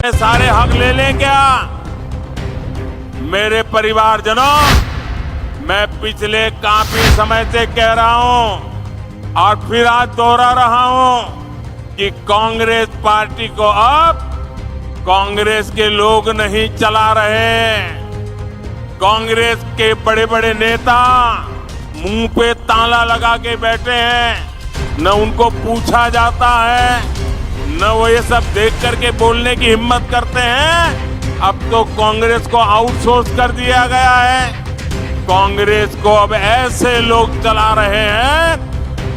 सारे हक ले लें क्या? मेरे परिवारजनों, मैं पिछले काफी समय से कह रहा हूं और फिर आज दोहरा रहा हूं कि कांग्रेस पार्टी को अब कांग्रेस के लोग नहीं चला रहे। कांग्रेस के बड़े बड़े नेता मुंह पे ताला लगा के बैठे हैं, न उनको पूछा जाता है, न वो ये सब देख करके बोलने की हिम्मत करते हैं। अब तो कांग्रेस को आउटसोर्स कर दिया गया है। कांग्रेस को अब ऐसे लोग चला रहे हैं,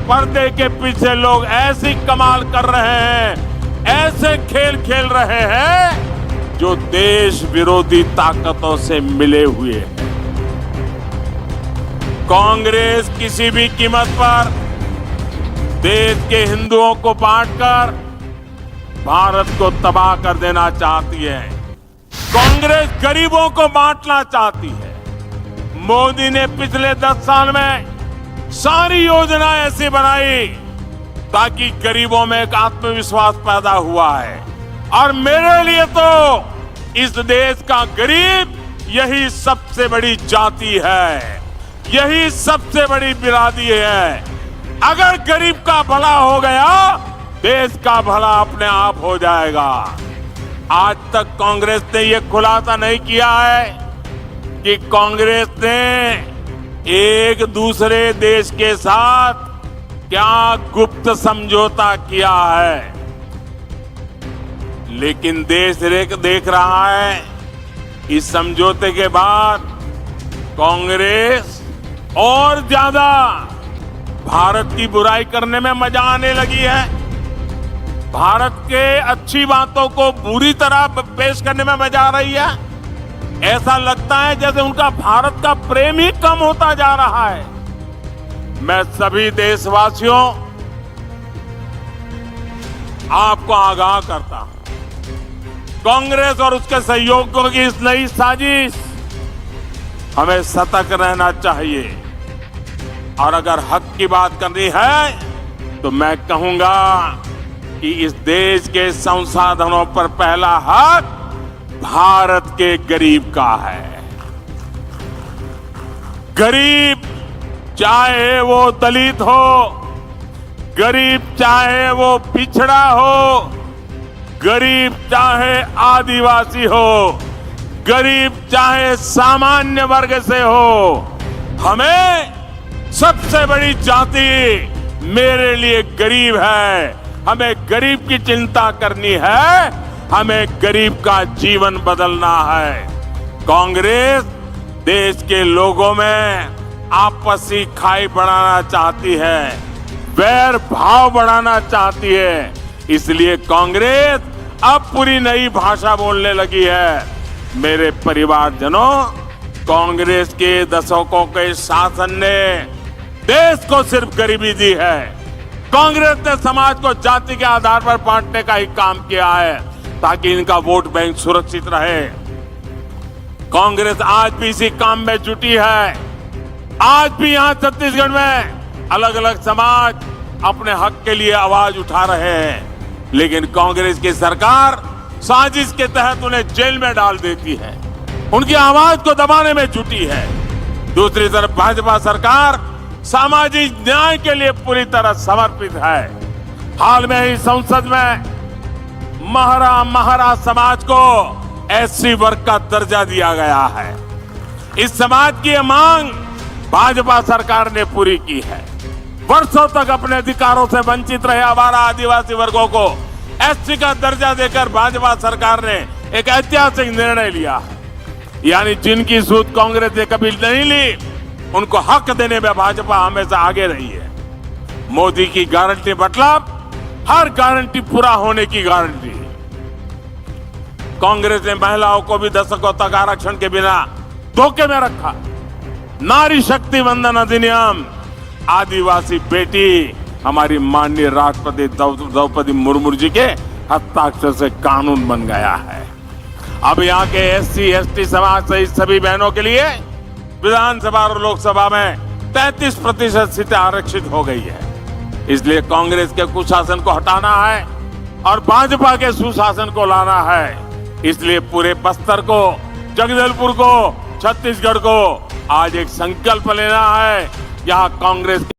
पर्दे के पीछे लोग ऐसी कमाल कर रहे हैं, ऐसे खेल खेल रहे हैं जो देश विरोधी ताकतों से मिले हुए हैं। कांग्रेस किसी भी कीमत पर देश के हिंदुओं को बांटकर भारत को तबाह कर देना चाहती है। कांग्रेस गरीबों को बांटना चाहती है। मोदी ने पिछले 10 साल में सारी योजना ऐसी बनाई ताकि गरीबों में एक आत्मविश्वास पैदा हुआ है। और मेरे लिए तो इस देश का गरीब यही सबसे बड़ी जाति है, यही सबसे बड़ी बिरादरी है। अगर गरीब का भला हो गया, देश का भला अपने आप हो जाएगा। आज तक कांग्रेस ने यह खुलासा नहीं किया है कि कांग्रेस ने एक दूसरे देश के साथ क्या गुप्त समझौता किया है। लेकिन देश देख रहा है, इस समझौते के बाद कांग्रेस और ज्यादा भारत की बुराई करने में मजा आने लगी है। भारत के अच्छी बातों को बुरी तरह पेश करने में मजा आ रही है। ऐसा लगता है जैसे उनका भारत का प्रेम ही कम होता जा रहा है। मैं सभी देशवासियों आपको आगाह करता हूं, कांग्रेस और उसके सहयोगियों की इस नई साजिश, हमें सतर्क रहना चाहिए। और अगर हक की बात करनी है तो मैं कहूंगा कि इस देश के संसाधनों पर पहला हक भारत के गरीब का है। गरीब चाहे वो दलित हो, गरीब चाहे वो पिछड़ा हो, गरीब चाहे आदिवासी हो, गरीब चाहे सामान्य वर्ग से हो, हमें सबसे बड़ी जाति मेरे लिए गरीब है। हमें गरीब की चिंता करनी है, हमें गरीब का जीवन बदलना है। कांग्रेस देश के लोगों में आपसी खाई बढ़ाना चाहती है, वैर भाव बढ़ाना चाहती है। इसलिए कांग्रेस अब पूरी नई भाषा बोलने लगी है। मेरे परिवारजनों, कांग्रेस के दशकों के शासन ने देश को सिर्फ गरीबी दी है। कांग्रेस ने समाज को जाति के आधार पर बांटने का ही काम किया है ताकि इनका वोट बैंक सुरक्षित रहे। कांग्रेस आज भी इसी काम में जुटी है। आज भी यहां छत्तीसगढ़ में अलग अलग समाज अपने हक के लिए आवाज उठा रहे हैं, लेकिन कांग्रेस की सरकार साजिश के तहत उन्हें जेल में डाल देती है, उनकी आवाज को दबाने में जुटी है। दूसरी तरफ भाजपा सरकार सामाजिक न्याय के लिए पूरी तरह समर्पित है। हाल में ही संसद में महरा समाज को एससी वर्ग का दर्जा दिया गया है। इस समाज की यह मांग भाजपा सरकार ने पूरी की है। वर्षों तक अपने अधिकारों से वंचित रहे आवारा आदिवासी वर्गों को एससी का दर्जा देकर भाजपा सरकार ने एक ऐतिहासिक निर्णय लिया है। यानी जिनकी सूद कांग्रेस ने कभी नहीं ली, उनको हक देने में भाजपा हमेशा आगे रही है। मोदी की गारंटी मतलब हर गारंटी पूरा होने की गारंटी। कांग्रेस ने महिलाओं को भी दशकों तक आरक्षण के बिना धोखे में रखा। नारी शक्ति वंदन अधिनियम, आदिवासी बेटी हमारी माननीय राष्ट्रपति द्रौपदी मुर्मू जी के हस्ताक्षर से कानून बन गया है। अब यहाँ के एससी एसटी समाज सहित सभी बहनों के लिए विधानसभा और लोकसभा में 33% सीटें आरक्षित हो गई है। इसलिए कांग्रेस के कुशासन को हटाना है और भाजपा के सुशासन को लाना है। इसलिए पूरे बस्तर को, जगदलपुर को, छत्तीसगढ़ को आज एक संकल्प लेना है। यहाँ कांग्रेस